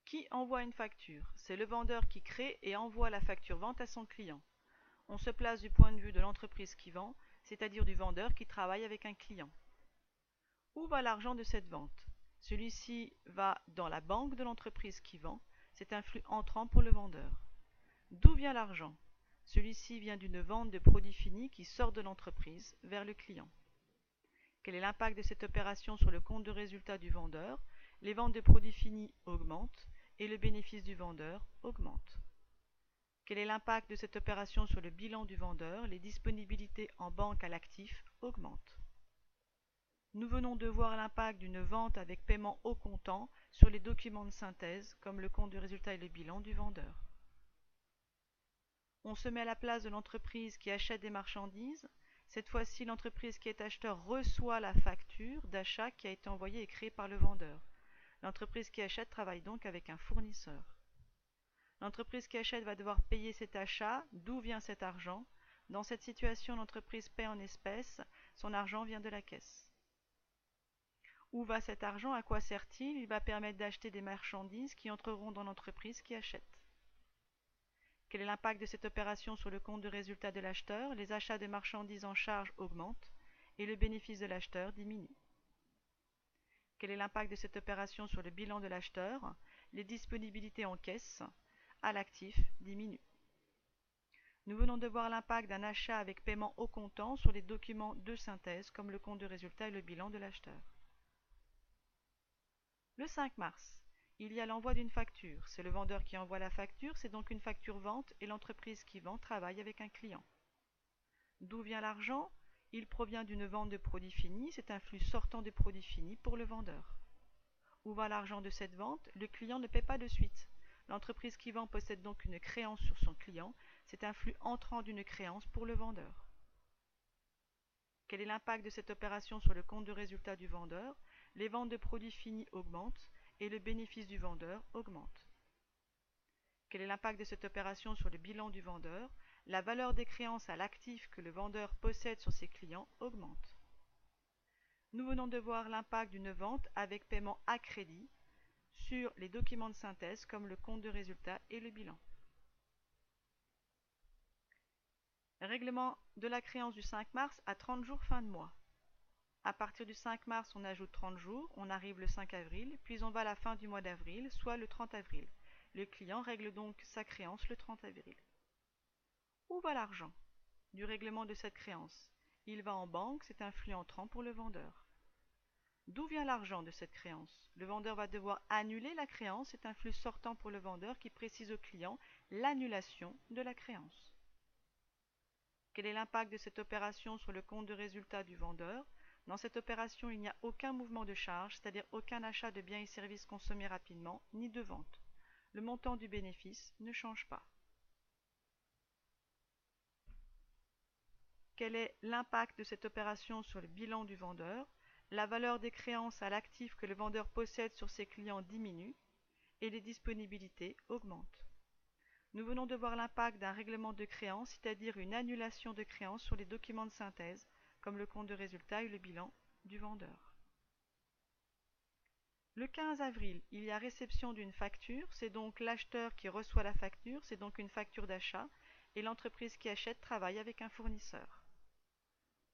Qui envoie une facture? C'est le vendeur qui crée et envoie la facture vente à son client. On se place du point de vue de l'entreprise qui vend, c'est-à-dire du vendeur qui travaille avec un client. Où va l'argent de cette vente? Celui-ci va dans la banque de l'entreprise qui vend, c'est un flux entrant pour le vendeur. D'où vient l'argent? Celui-ci vient d'une vente de produits finis qui sort de l'entreprise vers le client. Quel est l'impact de cette opération sur le compte de résultat du vendeur? Les ventes de produits finis augmentent et le bénéfice du vendeur augmente. Quel est l'impact de cette opération sur le bilan du vendeur? Les disponibilités en banque à l'actif augmentent. Nous venons de voir l'impact d'une vente avec paiement au comptant sur les documents de synthèse, comme le compte de résultat et le bilan du vendeur. On se met à la place de l'entreprise qui achète des marchandises. Cette fois-ci, l'entreprise qui est acheteur reçoit la facture d'achat qui a été envoyée et créée par le vendeur. L'entreprise qui achète travaille donc avec un fournisseur. L'entreprise qui achète va devoir payer cet achat. D'où vient cet argent? Dans cette situation, l'entreprise paie en espèces. Son argent vient de la caisse. Où va cet argent? À quoi sert-il? Il va permettre d'acheter des marchandises qui entreront dans l'entreprise qui achète. Quel est l'impact de cette opération sur le compte de résultat de l'acheteur? Les achats de marchandises en charge augmentent et le bénéfice de l'acheteur diminue. Quel est l'impact de cette opération sur le bilan de l'acheteur? Les disponibilités en caisse à l'actif diminuent. Nous venons de voir l'impact d'un achat avec paiement au comptant sur les documents de synthèse comme le compte de résultat et le bilan de l'acheteur. Le 5 mars, il y a l'envoi d'une facture. C'est le vendeur qui envoie la facture, c'est donc une facture vente et l'entreprise qui vend travaille avec un client. D'où vient l'argent? Il provient d'une vente de produits finis, c'est un flux sortant de produits finis pour le vendeur. Où va l'argent de cette vente? Le client ne paie pas de suite. L'entreprise qui vend possède donc une créance sur son client, c'est un flux entrant d'une créance pour le vendeur. Quel est l'impact de cette opération sur le compte de résultat du vendeur? Les ventes de produits finis augmentent et le bénéfice du vendeur augmente. Quel est l'impact de cette opération sur le bilan du vendeur? La valeur des créances à l'actif que le vendeur possède sur ses clients augmente. Nous venons de voir l'impact d'une vente avec paiement à crédit sur les documents de synthèse comme le compte de résultat et le bilan. Règlement de la créance du 5 mars à 30 jours fin de mois. À partir du 5 mars, on ajoute 30 jours, on arrive le 5 avril, puis on va à la fin du mois d'avril, soit le 30 avril. Le client règle donc sa créance le 30 avril. Où va l'argent du règlement de cette créance? Il va en banque, c'est un flux entrant pour le vendeur. D'où vient l'argent de cette créance? Le vendeur va devoir annuler la créance, c'est un flux sortant pour le vendeur qui précise au client l'annulation de la créance. Quel est l'impact de cette opération sur le compte de résultat du vendeur? Dans cette opération, il n'y a aucun mouvement de charge, c'est-à-dire aucun achat de biens et services consommés rapidement, ni de vente. Le montant du bénéfice ne change pas. Quel est l'impact de cette opération sur le bilan du vendeur? La valeur des créances à l'actif que le vendeur possède sur ses clients diminue et les disponibilités augmentent. Nous venons de voir l'impact d'un règlement de créance, c'est-à-dire une annulation de créance sur les documents de synthèse, comme le compte de résultat et le bilan du vendeur. Le 15 avril, il y a réception d'une facture, c'est donc l'acheteur qui reçoit la facture, c'est donc une facture d'achat, et l'entreprise qui achète travaille avec un fournisseur.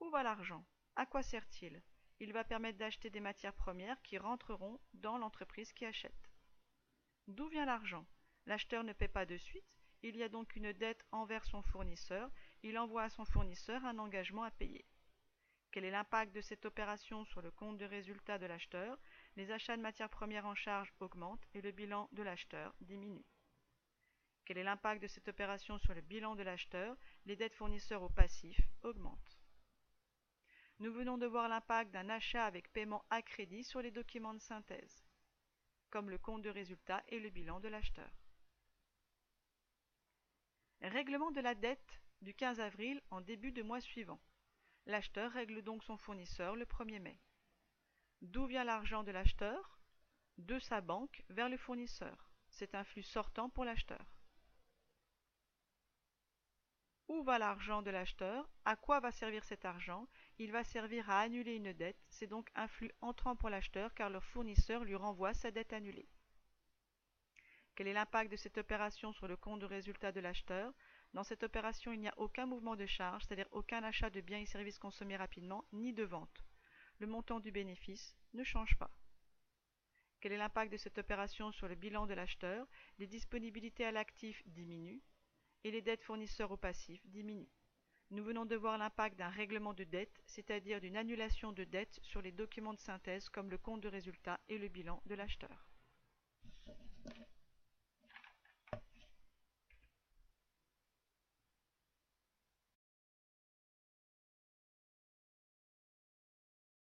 Où va l'argent? À quoi sert-il? Il va permettre d'acheter des matières premières qui rentreront dans l'entreprise qui achète. D'où vient l'argent? L'acheteur ne paie pas de suite, il y a donc une dette envers son fournisseur, il envoie à son fournisseur un engagement à payer. Quel est l'impact de cette opération sur le compte de résultat de l'acheteur? Les achats de matières premières en charge augmentent et le bilan de l'acheteur diminue. Quel est l'impact de cette opération sur le bilan de l'acheteur? Les dettes fournisseurs au passif augmentent. Nous venons de voir l'impact d'un achat avec paiement à crédit sur les documents de synthèse, comme le compte de résultat et le bilan de l'acheteur. Règlement de la dette du 15 avril en début de mois suivant. L'acheteur règle donc son fournisseur le 1er mai. D'où vient l'argent de l'acheteur? De sa banque vers le fournisseur. C'est un flux sortant pour l'acheteur. Où va l'argent de l'acheteur? À quoi va servir cet argent? Il va servir à annuler une dette, c'est donc un flux entrant pour l'acheteur car le fournisseur lui renvoie sa dette annulée. Quel est l'impact de cette opération sur le compte de résultat de l'acheteur? Dans cette opération, il n'y a aucun mouvement de charge, c'est-à-dire aucun achat de biens et services consommés rapidement, ni de vente. Le montant du bénéfice ne change pas. Quel est l'impact de cette opération sur le bilan de l'acheteur? Les disponibilités à l'actif diminuent et les dettes fournisseurs au passif diminuent. Nous venons de voir l'impact d'un règlement de dette, c'est-à-dire d'une annulation de dette sur les documents de synthèse comme le compte de résultat et le bilan de l'acheteur.